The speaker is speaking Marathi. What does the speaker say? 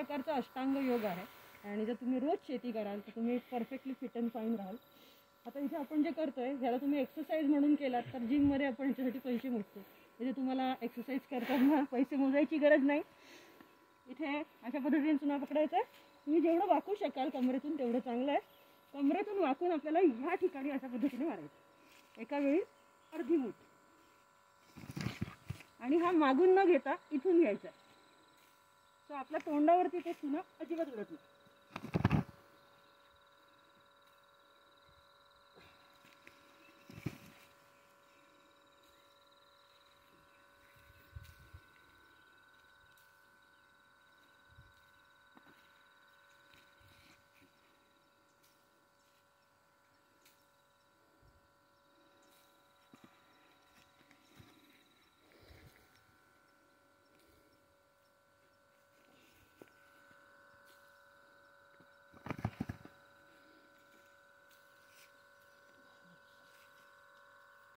प्रकारचा अष्टांग योग आहे आणि जर तुम्ही रोज शेती कराल तर तुम्ही परफेक्टली फिट अँड फाईन राहाल. आता इथे आपण जे करतोय ह्याला तुम्ही एक्सरसाइज म्हणून केलात तर जिममध्ये आपण ह्याच्यासाठी पैसे मोजतो. इथे तुम्हाला एक्सरसाइज करताना पैसे मोजायची गरज नाही. इथे अशा पद्धतीने चुना पकडायचा आहे. तुम्ही जेवढं वाकू शकाल कमरेतून तेवढं चांगलं आहे. कमरेतून वाकून आपल्याला ह्या ठिकाणी अशा पद्धतीने मारायचं एका वेळी अर्धी मूठ. आणि हा मागून न घेता इथून घ्यायचा. सो आपल्या तोंडावरती ते चुना अजिबात उडत नाही.